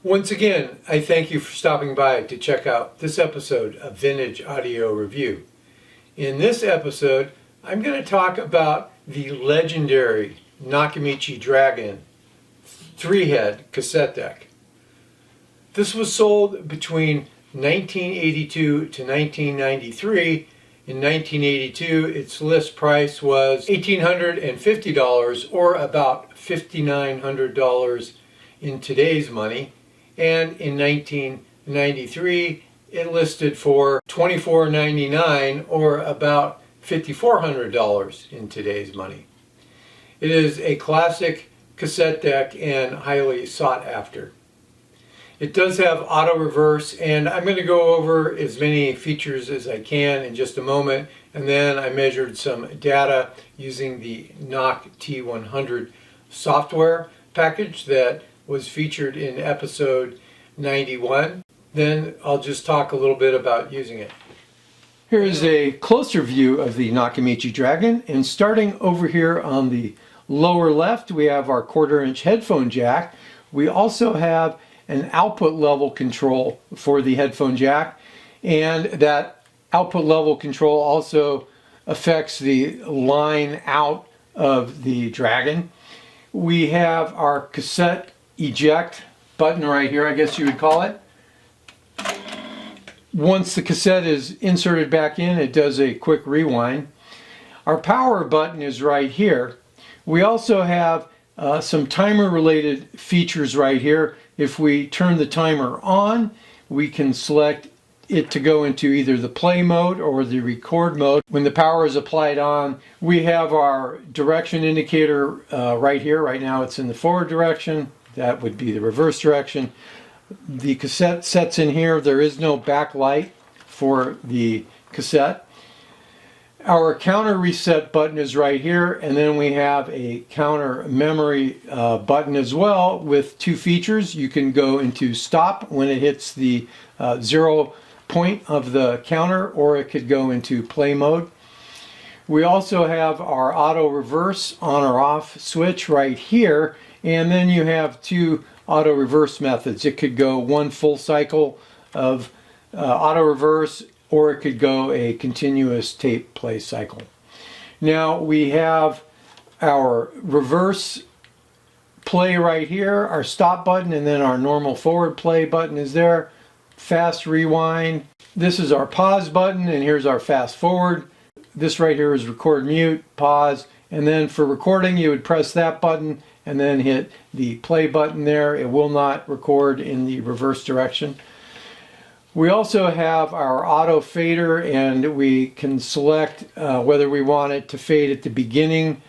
Once again, I thank you for stopping by to check out this episode of Vintage Audio Review. In this episode, I'm going to talk about the legendary Nakamichi DRAGON 3-head cassette deck. This was sold between 1982 to 1993. In 1982, its list price was $1,850 or about $5,900 in today's money. And in 1993, it listed for $2,499 or about $5,400 in today's money. It is a classic cassette deck and highly sought after. It does have auto reverse, and I'm going to go over as many features as I can in just a moment. And then I measured some data using the NOC T100 software package that was featured in episode 91. Then I'll just talk a little bit about using it. Here is a closer view of the Nakamichi DRAGON, and starting over here on the lower left we have our 1/4-inch headphone jack. We also have an output level control for the headphone jack, and that output level control also affects the line out of the DRAGON. We have our cassette eject button right here, I guess you would call it. Once the cassette is inserted back in, it does a quick rewind. Our power button is right here. We also have some timer related features right here. If we turn the timer on, we can select it to go into either the play mode or the record mode. When the power is applied on, we have our direction indicator right here. Right now it's in the forward direction. That would be the reverse direction. The cassette sets in here. There is no backlight for the cassette. Our counter reset button is right here, and then we have a counter memory button as well with two features. You can go into stop when it hits the 0 point of the counter, or it could go into play mode. We also have our auto reverse on or off switch right here, and then you have two auto reverse methods. It could go one full cycle of auto reverse, or it could go a continuous tape play cycle. Now we have our reverse play right here, our stop button, and then our normal forward play button is there. Fast rewind. This is our pause button, and here's our fast forward. This right here is record mute, pause, and then for recording you would press that button and then hit the play button there. It will not record in the reverse direction. We also have our auto fader, and we can select whether we want it to fade at the beginning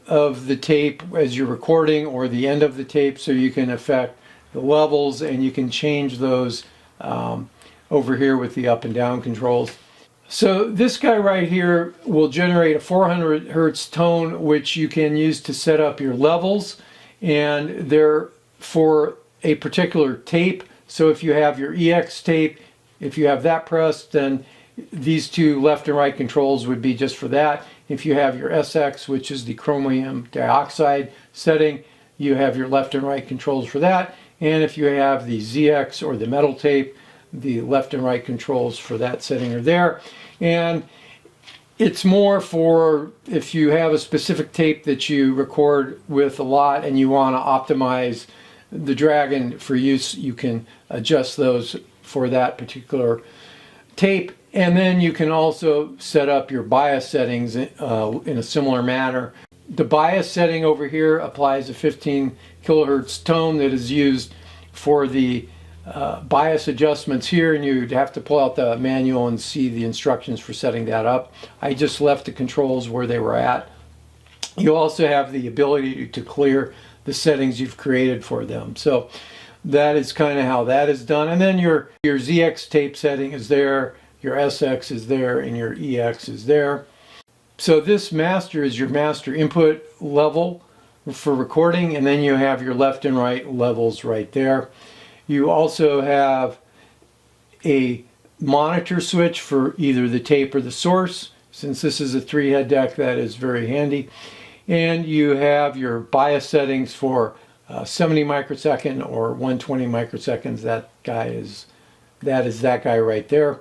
of the tape as you're recording or the end of the tape, so you can affect the levels, and you can change those over here with the up and down controls. So this guy right here will generate a 400 hertz tone, which you can use to set up your levels, and they're for a particular tape. So if you have your EX tape, if you have that pressed, then these two left and right controls would be just for that. If you have your SX, which is the chromium dioxide setting, you have your left and right controls for that. And if you have the ZX or the metal tape, the left and right controls for that setting are there. And it's more for if you have a specific tape that you record with a lot and you want to optimize the DRAGON for use, you can adjust those for that particular tape. And then you can also set up your bias settings in a similar manner. The bias setting over here applies a 15 kilohertz tone that is used for the bias adjustments here, and you'd have to pull out the manual and see the instructions for setting that up. I just left the controls where they were at. You also have the ability to clear the settings you've created for them. So that is kind of how that is done. And then your ZX tape setting is there, your SX is there, and your EX is there. So this master is your master input level for recording, and then you have your left and right levels right there. You also have a monitor switch for either the tape or the source. Since this is a 3-head deck, that is very handy. And you have your bias settings for 70 microsecond or 120 microseconds. That is that guy right there.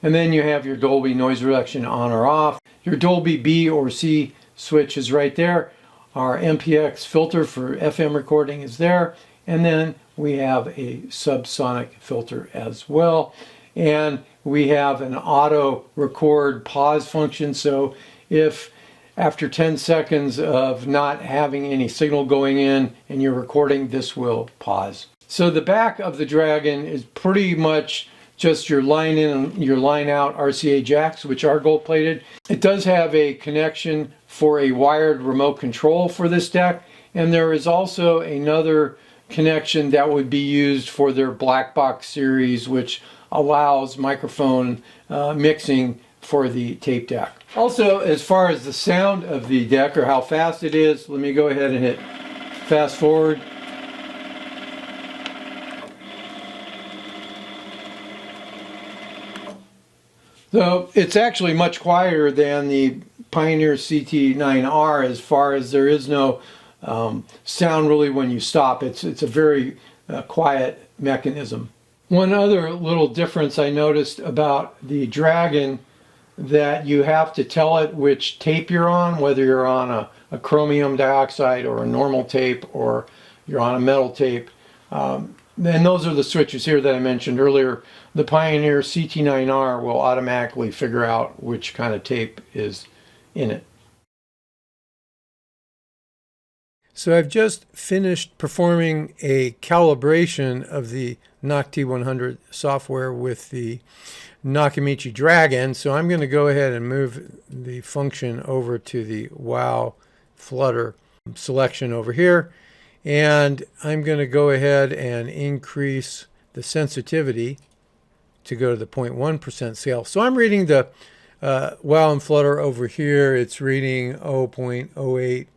And then you have your Dolby noise reduction on or off. Your Dolby B or C switch is right there. Our MPX filter for FM recording is there. And then we have a subsonic filter as well. And we have an auto record pause function. So if after 10 seconds of not having any signal going in and you're recording, this will pause. So the back of the Dragon is pretty much just your line in and your line out RCA jacks, which are gold plated. It does have a connection for a wired remote control for this deck, and there is also another connection that would be used for their black box series, which allows microphone mixing for the tape deck. Also, as far as the sound of the deck or how fast it is, let me go ahead and hit fast forward. So it's actually much quieter than the Pioneer CT9R as far as there is no sound really when you stop. It's a very quiet mechanism. One other little difference I noticed about the Dragon, that you have to tell it which tape you're on, whether you're on a chromium dioxide or a normal tape or you're on a metal tape. And those are the switches here that I mentioned earlier. The Pioneer CT9R will automatically figure out which kind of tape is in it. So I've just finished performing a calibration of the NOC T100 software with the Nakamichi DRAGON. So I'm going to go ahead and move the function over to the wow flutter selection over here. And I'm going to go ahead and increase the sensitivity to go to the 0.1% scale. So I'm reading the wow and flutter over here. It's reading 0.08,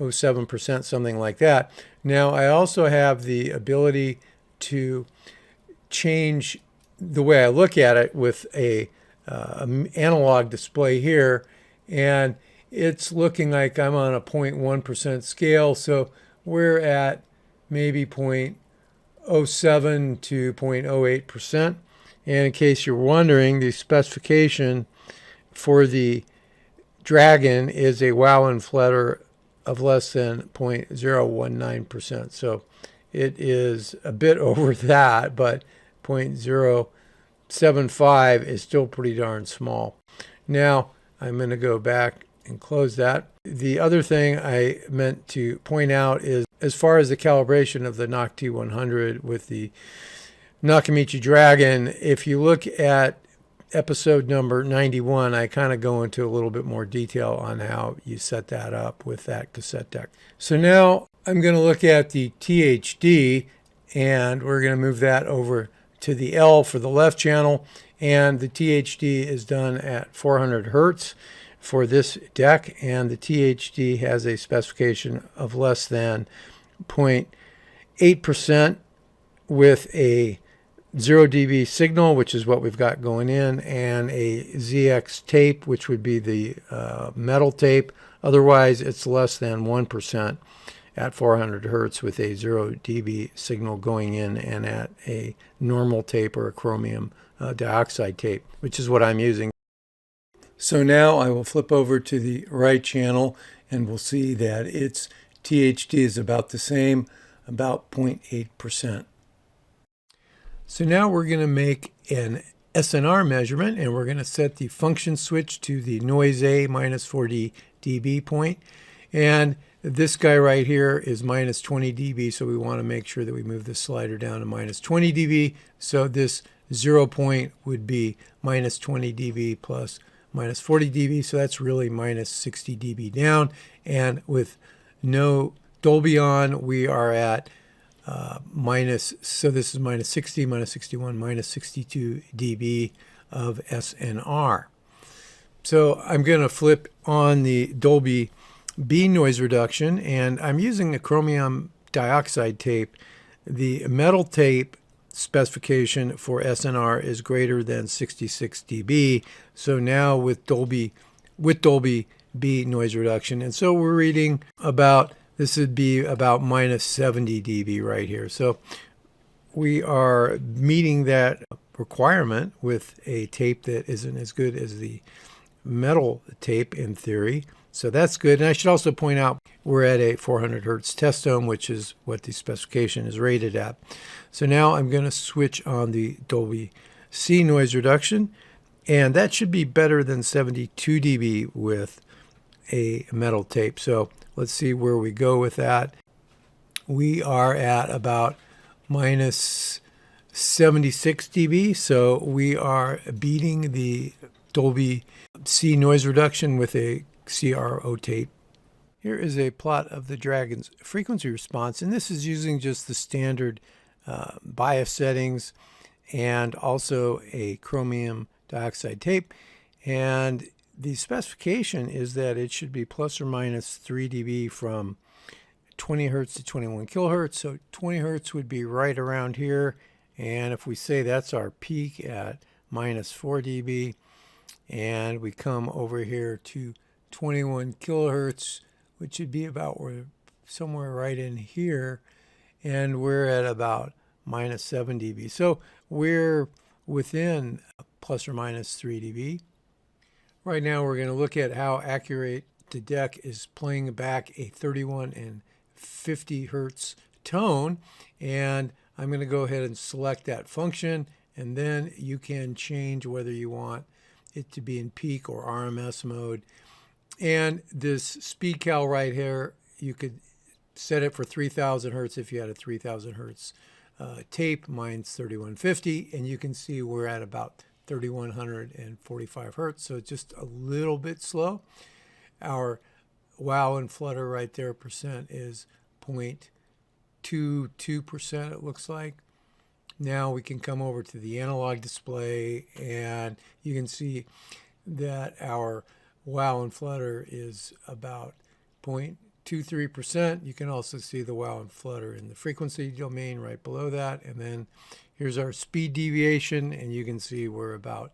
07%, something like that. Now I also have the ability to change the way I look at it with a analog display here, and it's looking like I'm on a 0.1% scale. So we're at maybe 0.07 to 0.08%. And in case you're wondering, the specification for the Dragon is a wow and flutter of less than 0.019%. So it is a bit over that, but 0.075 is still pretty darn small. Now I'm going to go back and close that. The other thing I meant to point out is, as far as the calibration of the NOC T100 with the Nakamichi DRAGON, if you look at episode number 91, I kind of go into a little bit more detail on how you set that up with that cassette deck. So now I'm going to look at the THD, and we're going to move that over to the L for the left channel, and the THD is done at 400 Hertz for this deck, and the THD has a specification of less than 0.8% with a 0 dB signal, which is what we've got going in, and a ZX tape, which would be the metal tape. Otherwise, it's less than 1% at 400 Hertz with a 0 dB signal going in, and at a normal tape or a chromium dioxide tape, which is what I'm using. So now I will flip over to the right channel, and we'll see that its THD is about the same, about 0.8%. So now we're going to make an SNR measurement, and we're going to set the function switch to the noise A minus 40 dB point. And this guy right here is minus 20 dB, so we want to make sure that we move the slider down to minus 20 dB. So this 0 point would be minus 20 dB plus minus 40 dB, so that's really minus 60 dB down. And with no Dolby on, we are at so this is minus 60, minus 61, minus 62 dB of SNR. So I'm going to flip on the Dolby B noise reduction, and I'm using a chromium dioxide tape. The metal tape specification for SNR is greater than 66 dB. So now with Dolby B noise reduction, and so we're reading about this would be about minus 70 dB right here. So we are meeting that requirement with a tape that isn't as good as the metal tape in theory. So that's good. And I should also point out we're at a 400 hertz test tone, which is what the specification is rated at. So now I'm going to switch on the Dolby C noise reduction, and that should be better than 72 dB with a metal tape. So let's see where we go with that. We are at about minus 76 dB, so we are beating the Dolby C noise reduction with a CRO tape. Here is a plot of the Dragon's frequency response, and this is using just the standard bias settings and also a chromium dioxide tape. And the specification is that it should be plus or minus 3 dB from 20 hertz to 21 kilohertz. So 20 hertz would be right around here. And if we say that's our peak at minus 4 dB, and we come over here to 21 kilohertz, which would be about somewhere right in here, and we're at about minus 7 dB. So we're within plus or minus 3 dB. Right now we're going to look at how accurate the deck is playing back a 31 and 50 hertz tone, and I'm going to go ahead and select that function, and then you can change whether you want it to be in peak or RMS mode. And this speed cal right here, you could set it for 3000 hertz if you had a 3000 hertz tape. Mine's 3150, and you can see we're at about 3145 hertz, so it's just a little bit slow. Our wow and flutter right there percent is 0.22%, it looks like. Now we can come over to the analog display, and you can see that our wow and flutter is about 0.23%. You can also see the wow and flutter in the frequency domain right below that. And then here's our speed deviation, and you can see we're about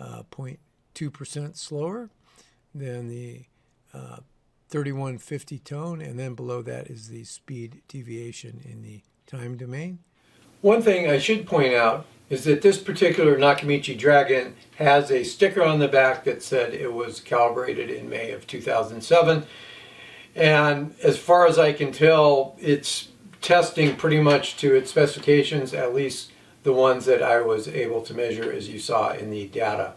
0.2% slower than the 3150 tone, and then below that is the speed deviation in the time domain. One thing I should point out is that this particular Nakamichi Dragon has a sticker on the back that said it was calibrated in May of 2007. And as far as I can tell, it's testing pretty much to its specifications, at least the ones that I was able to measure as you saw in the data.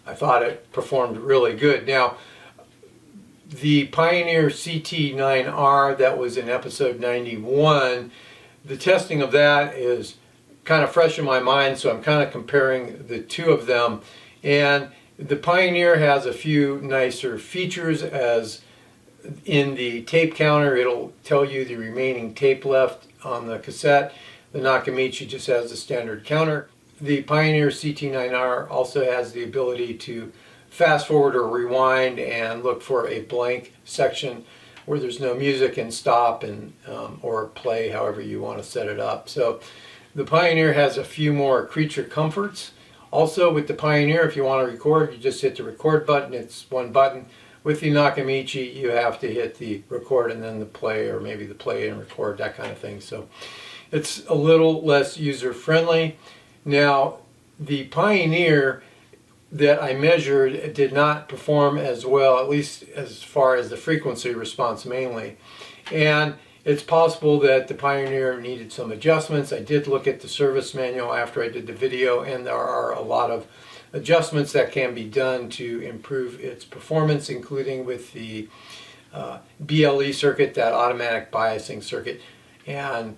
I thought it performed really good. Now, the Pioneer CT9R that was in episode 91, the testing of that is kind of fresh in my mind, so I'm kind of comparing the two of them. And the Pioneer has a few nicer features, as in the tape counter it'll tell you the remaining tape left on the cassette. The Nakamichi just has the standard counter. The Pioneer CT9R also has the ability to fast forward or rewind and look for a blank section where there's no music, and stop and or play, however you want to set it up. So the Pioneer has a few more creature comforts. Also with the Pioneer, if you want to record, you just hit the record button. It's one button. With the Nakamichi, you have to hit the record and then the play, or maybe the play and record, that kind of thing. So it's a little less user-friendly. Now, the Pioneer that I measured did not perform as well, at least as far as the frequency response mainly. And it's possible that the Pioneer needed some adjustments. I did look at the service manual after I did the video, and there are a lot of adjustments that can be done to improve its performance, including with the BLE circuit, that automatic biasing circuit. And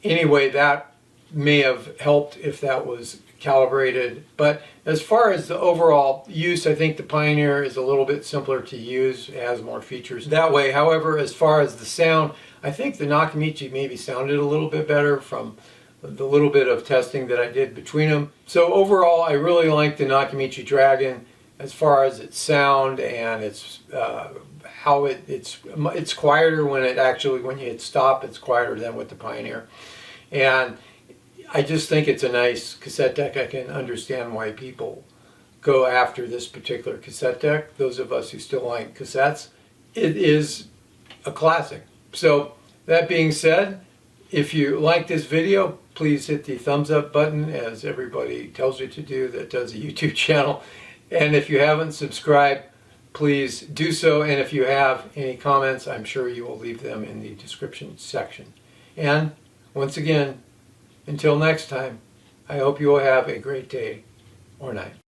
anyway, that may have helped if that was calibrated. But as far as the overall use, I think the Pioneer is a little bit simpler to use. It has more features that way. However, as far as the sound, I think the Nakamichi maybe sounded a little bit better from the little bit of testing that I did between them. So overall, I really like the Nakamichi Dragon as far as its sound and its how it's quieter when you hit stop. It's quieter than with the Pioneer, and I just think it's a nice cassette deck. I can understand why people go after this particular cassette deck. Those of us who still like cassettes, it is a classic. So that being said, if you like this video, please hit the thumbs up button, as everybody tells you to do that does a YouTube channel. And if you haven't subscribed, please do so. And if you have any comments, I'm sure you will leave them in the description section. And once again, until next time, I hope you will have a great day or night.